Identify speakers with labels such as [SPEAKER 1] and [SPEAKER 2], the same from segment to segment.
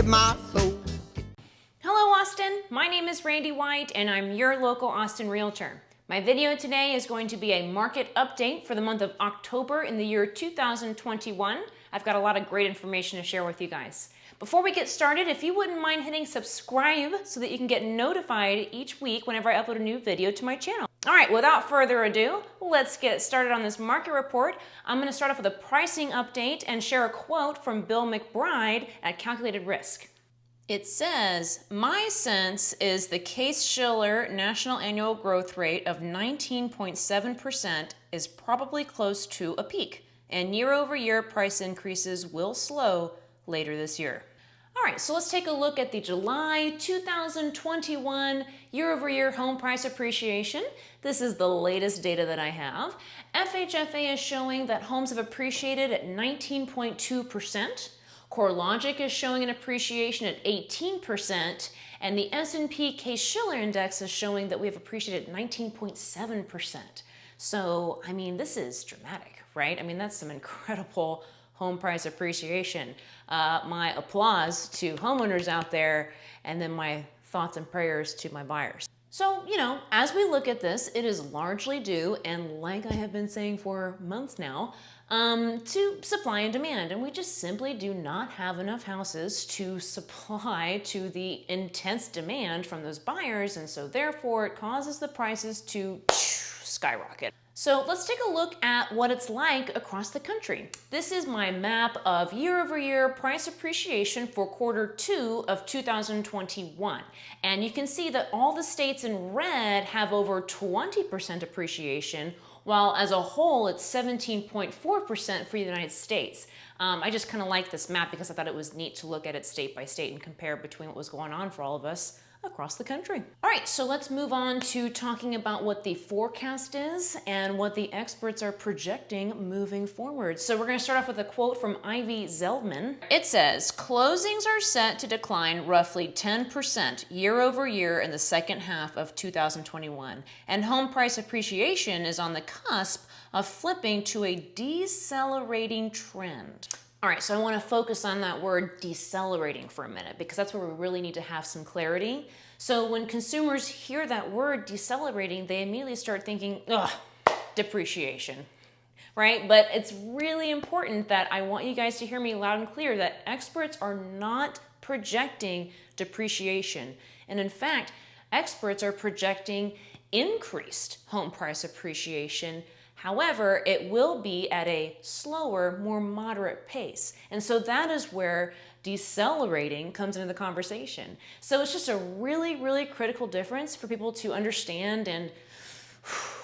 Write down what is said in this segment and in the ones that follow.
[SPEAKER 1] save my soul.
[SPEAKER 2] Hello Austin, my name is Randy White and I'm your local Austin realtor. My video today is going to be a market update for the month of October in the year 2021. I've got a lot of great information to share with you guys. Before we get started, if you wouldn't mind hitting subscribe so that you can get notified each week whenever I upload a new video to my channel. All right, without further ado, let's get started on this market report. I'm going to start off with a pricing update and share a quote from Bill McBride at Calculated Risk. It says, my sense is the Case-Shiller national annual growth rate of 19.7% is probably close to a peak, and year-over-year price increases will slow later this year. All right, so let's take a look at the July 2021 year-over-year home price appreciation. This is the latest data that I have. FHFA is showing that homes have appreciated at 19.2%. CoreLogic is showing an appreciation at 18%, and the S&P Case-Shiller Index is showing that we have appreciated 19.7%. So, I mean, this is dramatic, right? I mean, that's some incredible home price appreciation. My applause to homeowners out there, and then my thoughts and prayers to my buyers. So, you know, as we look at this, it is largely due, and like I have been saying for months now, to supply and demand. And we just simply do not have enough houses to supply to the intense demand from those buyers. And so therefore it causes the prices to skyrocket. So let's take a look at what it's like across the country. This is my map of year-over-year price appreciation for Q2 of 2021. And you can see that all the states in red have over 20% appreciation, while as a whole it's 17.4% for the United States. I just kind of like this map because I thought it was neat to look at it state by state and compare between what was going on for all of us across the country. All right, so let's move on to talking about what the forecast is and what the experts are projecting moving forward. So we're going to start off with a quote from Ivy Zeldman. It says, closings are set to decline roughly 10% year over year in the second half of 2021, and home price appreciation is on the cusp of flipping to a decelerating trend. All right, so I want to focus on that word decelerating for a minute because that's where we really need to have some clarity. So when consumers hear that word decelerating, they immediately start thinking, ugh, depreciation, right? But it's really important that I want you guys to hear me loud and clear that experts are not projecting depreciation. And in fact, experts are projecting increased home price appreciation. However, it will be at a slower, more moderate pace. And so that is where decelerating comes into the conversation. So it's just a really, really critical difference for people to understand and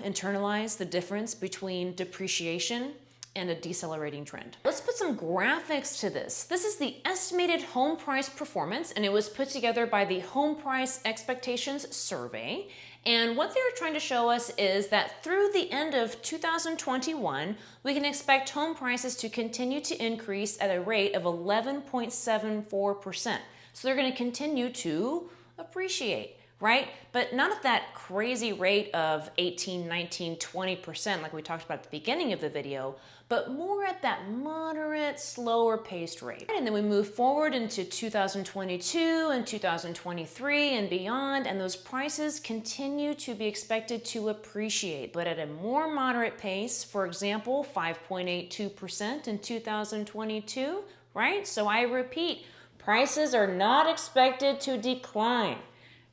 [SPEAKER 2] internalize the difference between depreciation and a decelerating trend. Let's put some graphics to this. This is the estimated home price performance, and it was put together by the Home Price Expectations Survey. And what they're trying to show us is that through the end of 2021, we can expect home prices to continue to increase at a rate of 11.74%. So they're going to continue to appreciate, right? But not at that crazy rate of 18, 19, 20% like we talked about at the beginning of the video, but more at that moderate, slower paced rate. And then we move forward into 2022 and 2023 and beyond, and those prices continue to be expected to appreciate, but at a more moderate pace. For example, 5.82% in 2022, right? So I repeat, prices are not expected to decline,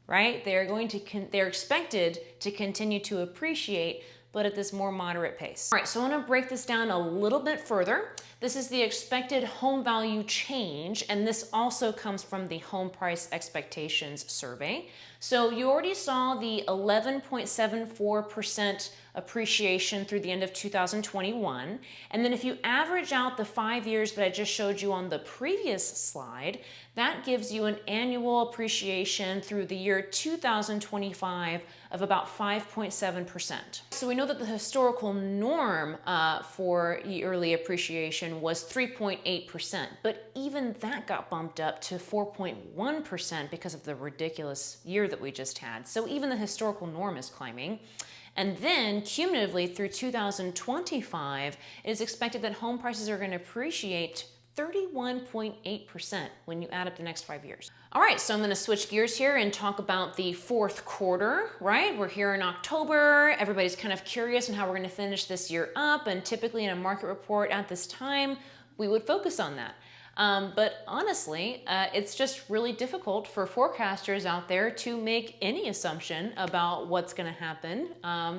[SPEAKER 2] right? They're expected to continue to appreciate, but at this more moderate pace. All right, so I want to break this down a little bit further. This is the expected home value change, and this also comes from the Home Price Expectations Survey. So you already saw the 11.74% appreciation through the end of 2021. And then if you average out the 5 years that I just showed you on the previous slide, that gives you an annual appreciation through the year 2025 of about 5.7%. So we know that the historical norm for yearly appreciation was 3.8%, but even that got bumped up to 4.1% because of the ridiculous year that we just had. So even the historical norm is climbing. And then cumulatively through 2025, it is expected that home prices are going to appreciate 31.8% when you add up the next 5 years. All right, so I'm gonna switch gears here and talk about the fourth quarter, right? We're here in October. Everybody's kind of curious on how we're gonna finish this year up, and typically in a market report at this time, we would focus on that. But honestly, it's just really difficult for forecasters out there to make any assumption about what's going to happen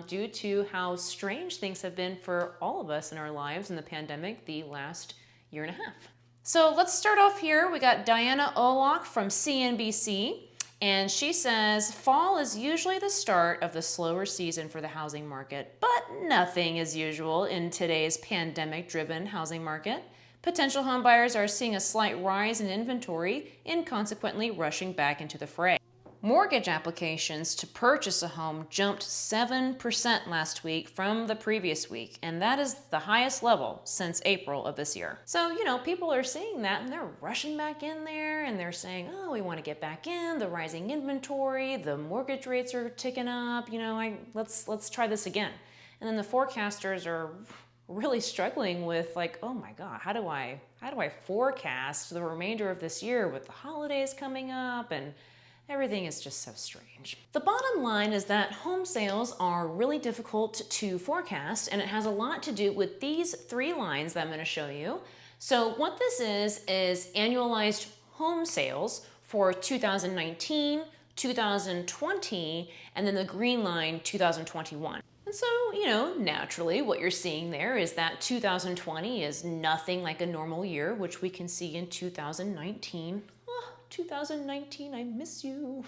[SPEAKER 2] due to how strange things have been for all of us in our lives in the pandemic the last year and a half. So let's start off here. We got Diana Olak from CNBC, and she says, fall is usually the start of the slower season for the housing market, but nothing is usual in today's pandemic-driven housing market. Potential homebuyers are seeing a slight rise in inventory and consequently rushing back into the fray. Mortgage applications to purchase a home jumped 7% last week from the previous week, and that is the highest level since April of this year. So, people are seeing that and they're rushing back in there and they're saying, oh, we want to get back in, the rising inventory, the mortgage rates are ticking up, let's try this again. And then the forecasters are really struggling with oh my God, how do I forecast the remainder of this year with the holidays coming up, and everything is just so strange. The bottom line is that home sales are really difficult to forecast, and it has a lot to do with these 3 lines that I'm going to show you. So what this is annualized home sales for 2019, 2020, and then the green line 2021. And so, naturally what you're seeing there is that 2020 is nothing like a normal year, which we can see in 2019. Oh, 2019, I miss you.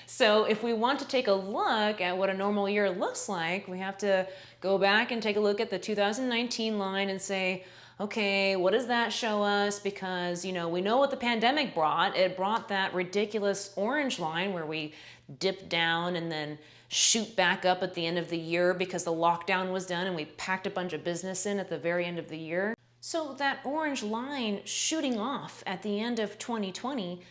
[SPEAKER 2] So if we want to take a look at what a normal year looks like, we have to go back and take a look at the 2019 line and say, okay, what does that show us? Because, we know what the pandemic brought. It brought that ridiculous orange line where we dip down and then shoot back up at the end of the year because the lockdown was done and we packed a bunch of business in at the very end of the year. So that orange line shooting off at the end of 2020,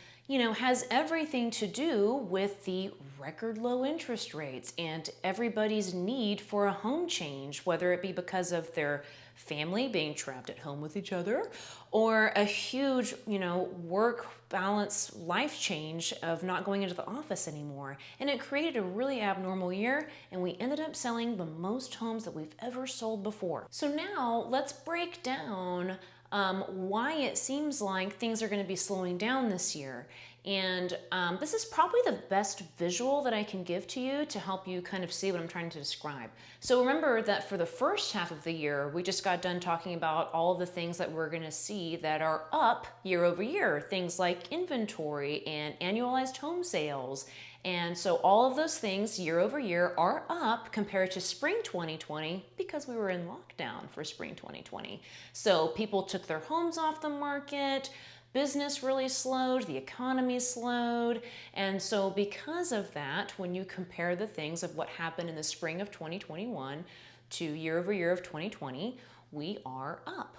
[SPEAKER 2] has everything to do with the record low interest rates and everybody's need for a home change, whether it be because of their family being trapped at home with each other or a huge, work balance life change of not going into the office anymore. And it created a really abnormal year, and we ended up selling the most homes that we've ever sold before. So now let's break down why it seems like things are going to be slowing down this year. And this is probably the best visual that I can give to you to help you kind of see what I'm trying to describe. So remember that for the first half of the year, we just got done talking about all of the things that we're going to see that are up year over year, things like inventory and annualized home sales. And so all of those things year over year are up compared to spring 2020 because we were in lockdown for spring 2020. So people took their homes off the market, business really slowed, the economy slowed, and so because of that, when you compare the things of what happened in the spring of 2021 to year over year of 2020, we are up.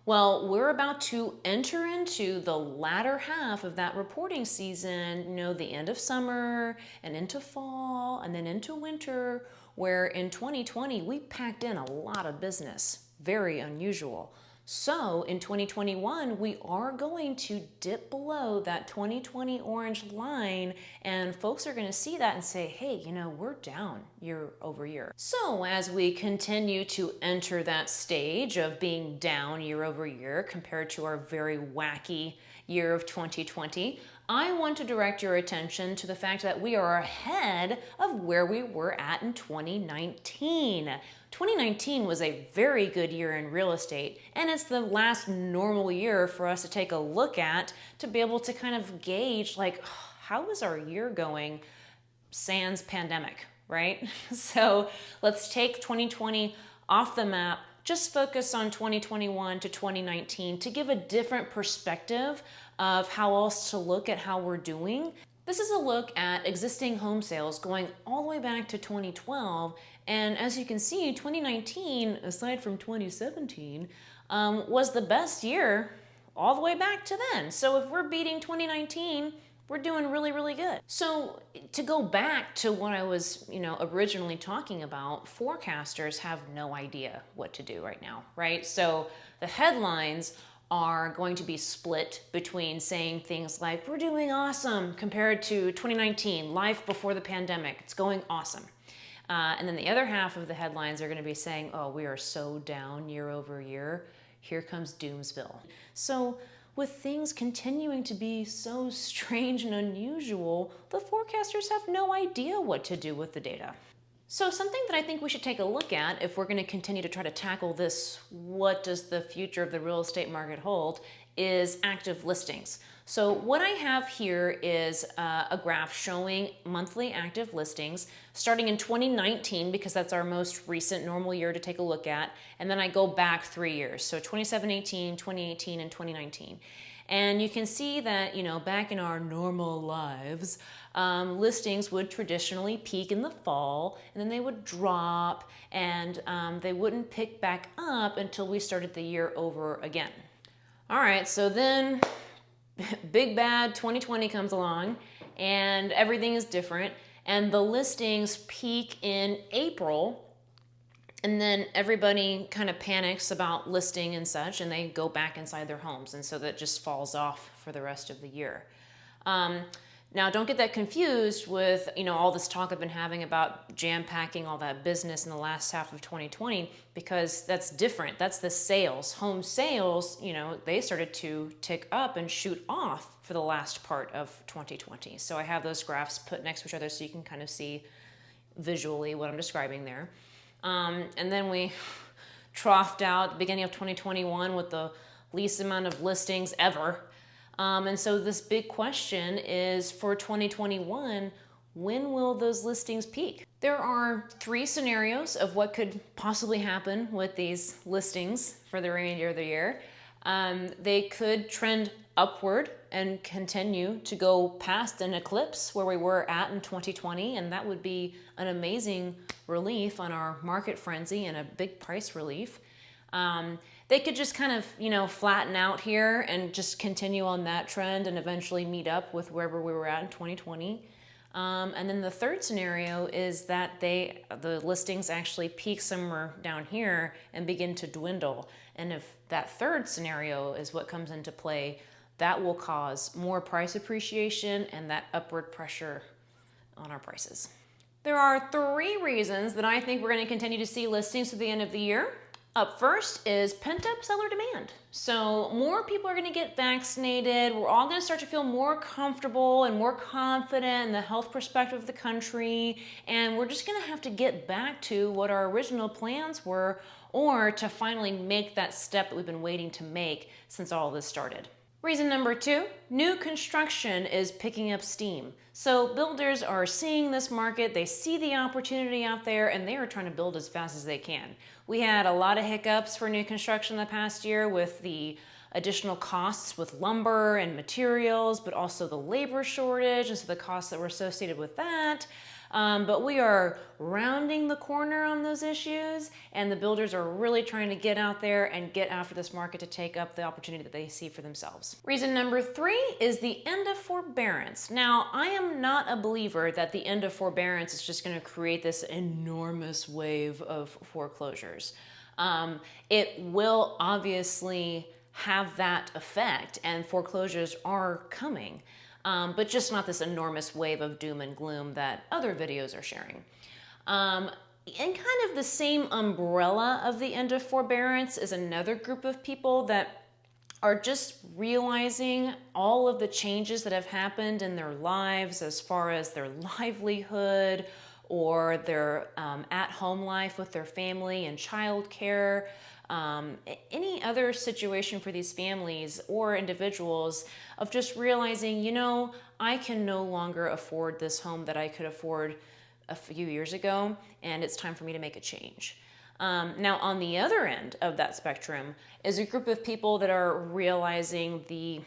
[SPEAKER 2] Well, we're about to enter into the latter half of that reporting season, the end of summer and into fall and then into winter, where in 2020 we packed in a lot of business, very unusual. So in 2021, we are going to dip below that 2020 orange line, and folks are going to see that and say, hey, we're down year over year. So as we continue to enter that stage of being down year over year compared to our very wacky year of 2020, I want to direct your attention to the fact that we are ahead of where we were at in 2019. 2019 was a very good year in real estate, and it's the last normal year for us to take a look at to be able to kind of gauge, how is our year going sans pandemic, right? So let's take 2020 off the map, just focus on 2021 to 2019 to give a different perspective of how else to look at how we're doing. This is a look at existing home sales going all the way back to 2012. And as you can see, 2019, aside from 2017, was the best year all the way back to then. So if we're beating 2019, we're doing really, really good. So to go back to what I was, originally talking about, forecasters have no idea what to do right now, right? So the headlines are going to be split between saying things like, we're doing awesome compared to 2019, life before the pandemic, it's going awesome. And then the other half of the headlines are going to be saying, oh, we are so down year over year. Here comes Doomsville. So with things continuing to be so strange and unusual, the forecasters have no idea what to do with the data. So something that I think we should take a look at if we're going to continue to try to tackle this, what does the future of the real estate market hold, is active listings. So what I have here is a graph showing monthly active listings starting in 2019, because that's our most recent normal year to take a look at. And then I go back 3 years, so 2017, 2018, and 2019. And you can see that, back in our normal lives, listings would traditionally peak in the fall, and then they would drop, and they wouldn't pick back up until we started the year over again. All right, so then big bad 2020 comes along, and everything is different, and the listings peak in April. And then everybody kind of panics about listing and such, and they go back inside their homes. And so that just falls off for the rest of the year. Now, don't get that confused with, all this talk I've been having about jam-packing all that business in the last half of 2020, because that's different. That's the sales. Home sales, they started to tick up and shoot off for the last part of 2020. So I have those graphs put next to each other so you can kind of see visually what I'm describing there. And then we troughed out at the beginning of 2021 with the least amount of listings ever. And so this big question is, for 2021, when will those listings peak? There are 3 scenarios of what could possibly happen with these listings for the remainder of the year. They could trend upward and continue to go past an eclipse where we were at in 2020, and that would be an amazing relief on our market frenzy and a big price relief. They could just kind of, flatten out here and just continue on that trend and eventually meet up with wherever we were at in 2020. And then the third scenario is that the listings actually peak somewhere down here and begin to dwindle. And if that third scenario is what comes into play, that will cause more price appreciation and that upward pressure on our prices. There are 3 reasons that I think we're going to continue to see listings to the end of the year. Up first is pent-up seller demand. So more people are going to get vaccinated. We're all going to start to feel more comfortable and more confident in the health perspective of the country. And we're just going to have to get back to what our original plans were, or to finally make that step that we've been waiting to make since all this started. Reason number 2, new construction is picking up steam. So builders are seeing this market, they see the opportunity out there, and they are trying to build as fast as they can. We had a lot of hiccups for new construction the past year with the additional costs with lumber and materials, but also the labor shortage and so the costs that were associated with that. But we are rounding the corner on those issues, and the builders are really trying to get out there and get after this market to take up the opportunity that they see for themselves. Reason number 3 is the end of forbearance. Now, I am not a believer that the end of forbearance is just going to create this enormous wave of foreclosures. It will obviously have that effect, and foreclosures are coming. But just not this enormous wave of doom and gloom that other videos are sharing. In kind of the same umbrella of the end of forbearance is another group of people that are just realizing all of the changes that have happened in their lives as far as their livelihood or their at-home life with their family and childcare. Any other situation for these families or individuals of just realizing, I can no longer afford this home that I could afford a few years ago, and it's time for me to make a change. Now, on the other end of that spectrum is a group of people that are realizing the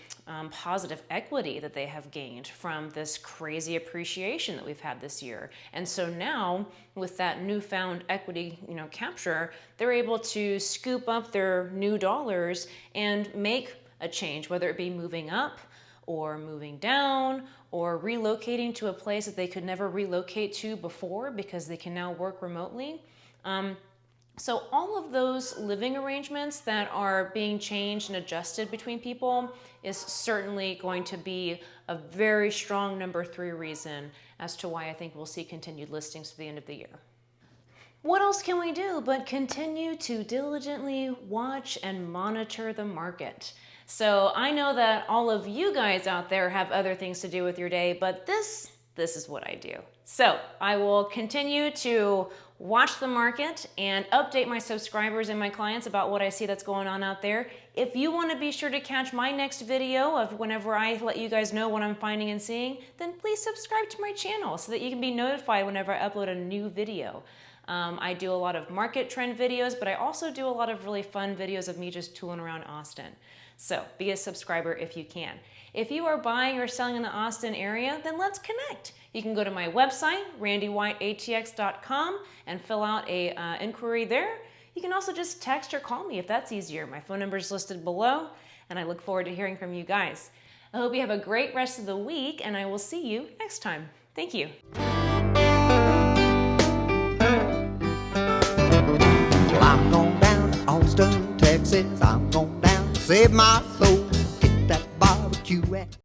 [SPEAKER 2] positive equity that they have gained from this crazy appreciation that we've had this year. And so now, with that newfound equity, capture, they're able to scoop up their new dollars and make a change, whether it be moving up or moving down or relocating to a place that they could never relocate to before because they can now work remotely. So all of those living arrangements that are being changed and adjusted between people is certainly going to be a very strong number 3 reason as to why I think we'll see continued listings to the end of the year. What else can we do but continue to diligently watch and monitor the market? So I know that all of you guys out there have other things to do with your day, but this is what I do. So I will continue to watch the market and update my subscribers and my clients about what I see that's going on out there. If you want to be sure to catch my next video of whenever I let you guys know what I'm finding and seeing, then please subscribe to my channel so that you can be notified whenever I upload a new video. I do a lot of market trend videos, but I also do a lot of really fun videos of me just tooling around Austin. So be a subscriber if you can. If you are buying or selling in the Austin area, then let's connect. You can go to my website, randywhiteatx.com, and fill out a inquiry there. You can also just text or call me if that's easier. My phone number is listed below, and I look forward to hearing from you guys. I hope you have a great rest of the week, and I will see you next time. Thank you.
[SPEAKER 1] Well, I'm going down to Austin, Texas. I'm going down to save my soul. Get that barbecue at